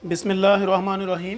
बिस्मिल्लाहिर्रहमानिर्रहीम।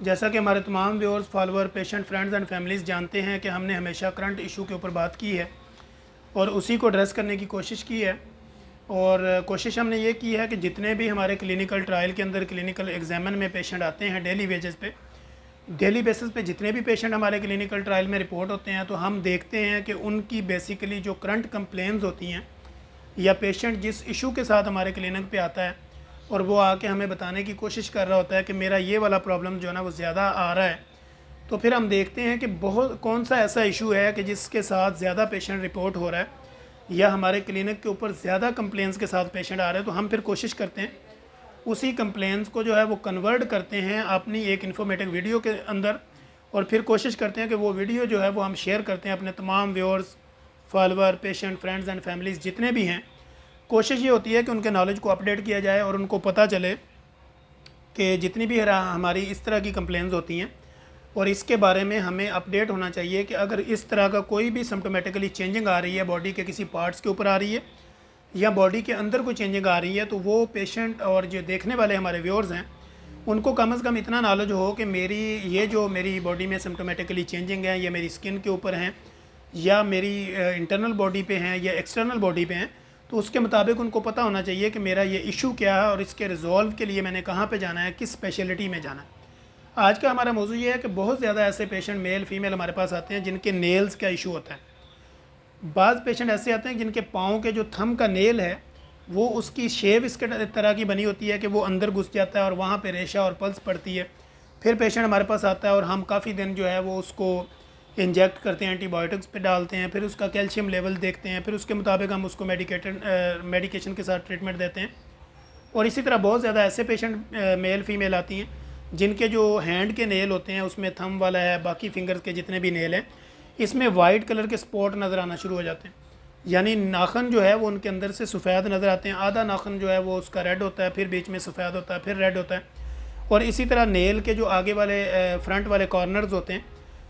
जैसा कि हमारे तमाम viewers, follower, patient, friends and families जानते हैं कि हमने हमेशा करंट इशू के ऊपर बात की है और उसी को एड्रेस करने की कोशिश की है। और कोशिश हमने ये की है कि जितने भी हमारे क्लिनिकल ट्रायल के अंदर, क्लिनिकल एग्जामिन में पेशेंट आते हैं डेली बेसिस पे जितने भी पेशेंट हमारे क्लिनिकल ट्रायल में रिपोर्ट होते हैं, तो हम देखते हैं कि उनकी बेसिकली जो करंट कंप्लेंट्स होती हैं या पेशेंट जिस इशू के साथ हमारे क्लिनिक पे आता है और वो आके हमें बताने की कोशिश कर रहा होता है कि मेरा ये वाला प्रॉब्लम जो है ना वो ज़्यादा आ रहा है, तो फिर हम देखते हैं कि बहुत कौन सा ऐसा इशू है कि जिसके साथ ज़्यादा पेशेंट रिपोर्ट हो रहा है या हमारे क्लिनिक के ऊपर ज़्यादा कंप्लेंट्स के साथ पेशेंट आ रहे हैं। तो हम फिर कोशिश करते हैं उसी कंप्लेंट्स को जो है वो कन्वर्ट करते हैं अपनी एक इन्फॉर्मेटिव वीडियो के अंदर, और फिर कोशिश करते हैं कि वो वीडियो जो है वो हम शेयर करते हैं अपने तमाम viewers, follower, patient, friends and families जितने भी हैं। कोशिश ये होती है कि उनके नॉलेज को अपडेट किया जाए और उनको पता चले कि जितनी भी हमारी इस तरह की कंप्लेंट्स होती हैं और इसके बारे में हमें अपडेट होना चाहिए कि अगर इस तरह का कोई भी सिम्टोमेटिकली चेंजिंग आ रही है, बॉडी के किसी पार्ट्स के ऊपर आ रही है या बॉडी के अंदर कोई चेंजिंग आ रही है, तो वो पेशेंट और जो देखने वाले हमारे व्यूअर्स हैं उनको कम से कम इतना नॉलेज हो कि मेरी बॉडी में सिम्टोमेटिकली चेंजिंग है, ये मेरी स्किन के ऊपर हैं या मेरी इंटरनल बॉडी पे हैं या एक्सटर्नल बॉडी पे हैं, तो उसके मुताबिक उनको पता होना चाहिए कि मेरा ये इशू क्या है और इसके रिजॉल्व के लिए मैंने कहाँ पे जाना है, किस स्पेशलिटी में जाना है। आज का हमारा मौजू ये है कि बहुत ज़्यादा ऐसे पेशेंट मेल फीमेल हमारे पास आते हैं जिनके नेल्स का इशू होता है। बाज़ पेशेंट ऐसे आते हैं जिनके पाँव के जो थंब का नेल है वो उसकी शेव इस तरह की बनी होती है कि वो अंदर घुस जाता है और वहाँ पे रेशा और पल्स पड़ती है। फिर पेशेंट हमारे पास आता है और हम काफ़ी दिन जो है वो उसको इंजेक्ट करते हैं, एंटीबायोटिक्स पे डालते हैं, फिर उसका कैल्शियम लेवल देखते हैं, फिर उसके मुताबिक हम उसको मेडिकेशन के साथ ट्रीटमेंट देते हैं। और इसी तरह बहुत ज़्यादा ऐसे पेशेंट मेल फीमेल आती हैं जिनके जो हैंड के नेल होते हैं उसमें थंब वाला है, बाकी फिंगर्स के जितने भी नेल हैं इसमें वाइट कलर के स्पॉट नज़र आना शुरू हो जाते हैं, यानी नाखन जो है वो उनके अंदर से सफ़ेद नज़र आते हैं। आधा नाखन जो है वो उसका रेड होता है, फिर बीच में सफ़ेद होता है, फिर रेड होता है। और इसी तरह नेल के जो आगे वाले फ्रंट वाले कॉर्नर्स होते हैं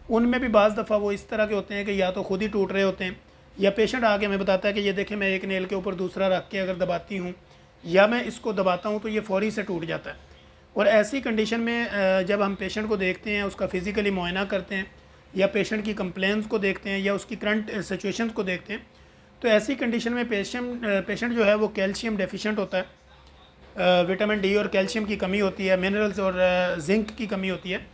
उनमें भी बाज़ दफ़ा वो इस तरह के होते हैं कि या तो खुद ही टूट रहे होते हैं या पेशेंट आके हमें बताता है कि ये देखें मैं एक नेल के ऊपर दूसरा रख के अगर दबाती हूँ या मैं इसको दबाता हूँ तो ये फ़ौरी से टूट जाता है। और ऐसी कंडीशन में जब हम पेशेंट को देखते हैं, उसका फ़िज़िकली मुआयना करते हैं या पेशेंट की कंप्लेंट्स को देखते हैं या उसकी करंट सिचुएशंस को देखते हैं, तो ऐसी कंडीशन में पेशेंट जो है वो कैल्शियम डेफिशिएंट होता है, विटामिन डी और कैल्शियम की कमी होती है, मिनरल्स और जिंक की कमी होती है,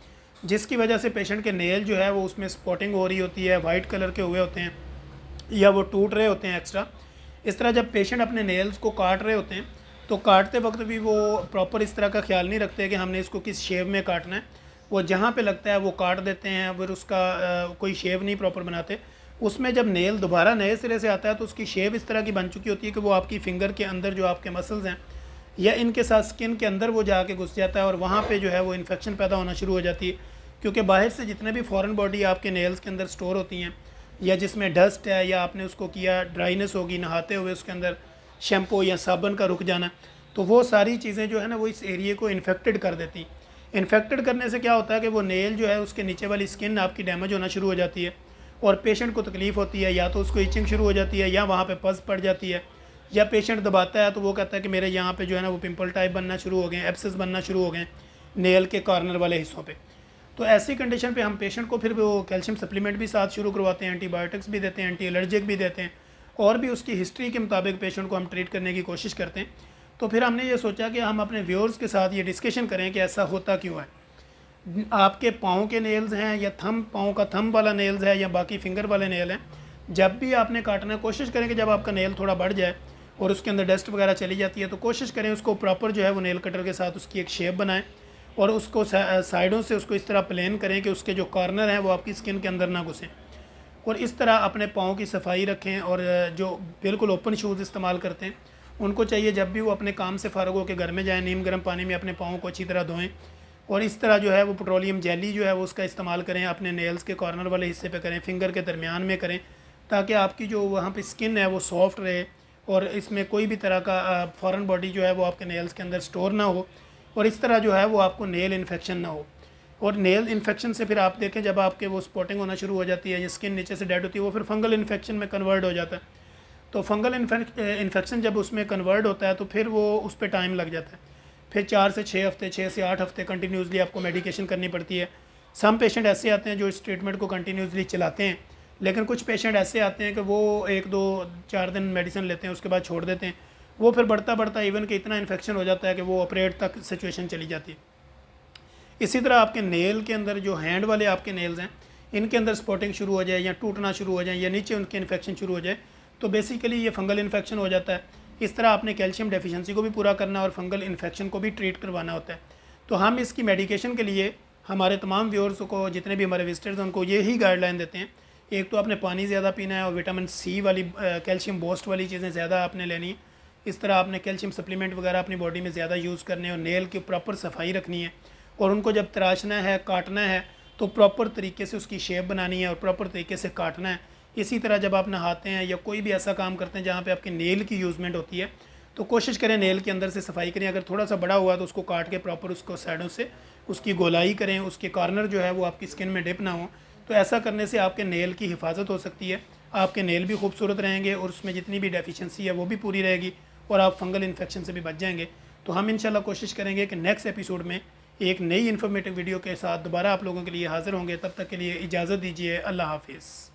जिसकी वजह से पेशेंट के नेल जो है वो उसमें स्पॉटिंग हो रही होती है, वाइट कलर के हुए होते हैं या वो टूट रहे होते हैं एक्स्ट्रा। इस तरह जब पेशेंट अपने नेल्स को काट रहे होते हैं तो काटते वक्त भी वो प्रॉपर इस तरह का ख्याल नहीं रखते कि हमने इसको किस शेप में काटना है। वो जहाँ पे लगता है वो काट देते हैं, फिर उसका कोई शेव नहीं प्रॉपर बनाते। उसमें जब नेल दोबारा नए सिरे से आता है तो उसकी शेव इस तरह की बन चुकी होती है कि वो आपकी फ़िंगर के अंदर जो आपके मसल्स हैं या इनके साथ स्किन के अंदर वो जाके घुस जाता है और वहाँ पे जो है वो इन्फेक्शन पैदा होना शुरू हो जाती है, क्योंकि बाहर से जितने भी फॉरेन बॉडी आपके नेल्स के अंदर स्टोर होती हैं या जिसमें डस्ट है या आपने उसको किया, ड्राइनेस होगी नहाते हुए, उसके अंदर शैम्पू या साबुन का रुक जाना, तो वो सारी चीज़ें जो है ना वो इस एरिए को इन्फेक्टेड कर देती। इन्फेक्टेड करने से क्या होता है कि वो नेल जो है उसके नीचे वाली स्किन आपकी डैमेज होना शुरू हो जाती है और पेशेंट को तकलीफ़ होती है, या तो उसको इचिंग शुरू हो जाती है या वहाँ पे पस पड़ जाती है, या पेशेंट दबाता है तो वो कहता है कि मेरे यहाँ पे जो है ना वो पिंपल टाइप बनना शुरू हो गए, एब्सेस बनना शुरू हो गए नेल के कॉर्नर वाले हिस्सों पे। तो ऐसी कंडीशन पे हम पेशेंट को फिर वो कैल्शियम सप्लीमेंट भी साथ शुरू करवाते हैं, एंटीबायोटिक्स भी देते हैं, एंटी एलर्जिक भी देते हैं और भी उसकी हिस्ट्री के मुताबिक पेशेंट को हम ट्रीट करने की कोशिश करते हैं। तो फिर हमने ये सोचा कि हम अपने व्यूअर्स के साथ ये डिस्कशन करें कि ऐसा होता क्यों है। आपके पाँव के नेल्स हैं या पाँव का थंब वाला नेल्स है या बाकी फिंगर वाले नेल हैं, जब भी आपने काटना कोशिश करें कि जब आपका नेल थोड़ा बढ़ जाए और उसके अंदर डस्ट वगैरह चली जाती है तो कोशिश करें उसको प्रॉपर जो है वो नेल कटर के साथ उसकी एक शेप बनाएं और उसको साइडों से उसको इस तरह प्लेन करें कि उसके जो कॉर्नर हैं वो आपकी स्किन के अंदर ना घुसें। और इस तरह अपने पाँव की सफाई रखें। और जो बिल्कुल ओपन शूज़ इस्तेमाल करते हैं उनको चाहिए जब भी वो अपने काम से फ़ारग होकर घर में जाएँ, नीम गर्म पानी में अपने पाँव को अच्छी तरह धोएँ और इस तरह जो है वो पेट्रोलियम जेली जो है वो उसका इस्तेमाल करें, अपने नेल्स के कॉर्नर वाले हिस्से पे करें, फिंगर के दरमियान में करें, ताकि आपकी जो वहाँ पे स्किन है वो सॉफ्ट रहे और इसमें कोई भी तरह का फॉरेन बॉडी जो है वो आपके नेल्स के अंदर स्टोर ना हो और इस तरह जो है वो आपको नेल इन्फेक्शन ना हो। और नेल इन्फेक्शन से फिर आप देखें जब आपके वो स्पॉटिंग होना शुरू हो जाती है या स्किन नीचे से डेड होती है वो फिर फंगल इन्फेक्शन में कन्वर्ट हो जाता है। तो फंगल इन्फेक्शन जब उसमें कन्वर्ट होता है तो फिर वो उस पर टाइम लग जाता है, फिर 4 से 6 हफ्ते 6 से 8 हफ्ते कंटिन्यूसली आपको मेडिकेशन करनी पड़ती है। सम पेशेंट ऐसे आते हैं जो इस ट्रीटमेंट को कंटिन्यूसली चलाते हैं, लेकिन कुछ पेशेंट ऐसे आते हैं कि वो 1-2-4 दिन मेडिसिन लेते हैं, उसके बाद छोड़ देते हैं। वो फिर बढ़ता बढ़ता इवन कि इतना इन्फेक्शन हो जाता है कि वो ऑपरेट तक सिचुएशन चली जाती है। इसी तरह आपके नेल के अंदर जो हैंड वाले आपके नेल्स हैं, इनके अंदर स्पॉटिंग शुरू हो जाए या टूटना शुरू हो जाए या नीचे उनके इन्फेक्शन शुरू हो जाए, तो बेसिकली ये फंगल इन्फेक्शन हो जाता है। इस तरह आपने कैल्शियम डेफिशिएंसी को भी पूरा करना और फंगल इन्फेक्शन को भी ट्रीट करवाना होता है। तो हम इसकी मेडिकेशन के लिए हमारे तमाम व्यूअर्स को, जितने भी हमारे विजिटर्स हैं, उनको यही गाइडलाइन देते हैं। एक तो आपने पानी ज़्यादा पीना है और विटामिन सी वाली कैल्शियम बूस्ट वाली चीज़ें ज़्यादा आपने लेनी है। इस तरह आपने कैल्शियम सप्लीमेंट वगैरह अपनी बॉडी में ज़्यादा यूज़ करने और नेल की प्रॉपर सफाई रखनी है, और उनको जब तराशना है, काटना है, तो प्रॉपर तरीके से उसकी शेप बनानी है और प्रॉपर तरीके से काटना है। इसी तरह जब आप नहाते हैं या कोई भी ऐसा काम करते हैं जहाँ पे आपके नेल की यूज़मेंट होती है, तो कोशिश करें नेल के अंदर से सफाई करें। अगर थोड़ा सा बड़ा हुआ तो उसको काट के प्रॉपर उसको साइडों से उसकी गोलाई करें, उसके कॉर्नर जो है वो आपकी स्किन में डिप ना हो। तो ऐसा करने से आपके नेल की हिफाजत हो सकती है, आपके नेल भी खूबसूरत रहेंगे और उसमें जितनी भी डेफिशिएंसी है वो भी पूरी रहेगी और आप फंगल इन्फेक्शन से भी बच जाएंगे। तो हम इंशाल्लाह कोशिश करेंगे कि नेक्स्ट एपिसोड में एक नई इन्फॉर्मेटिव वीडियो के साथ दोबारा आप लोगों के लिए हाज़िर होंगे। तब तक के लिए इजाज़त दीजिए। अल्लाह हाफिज़।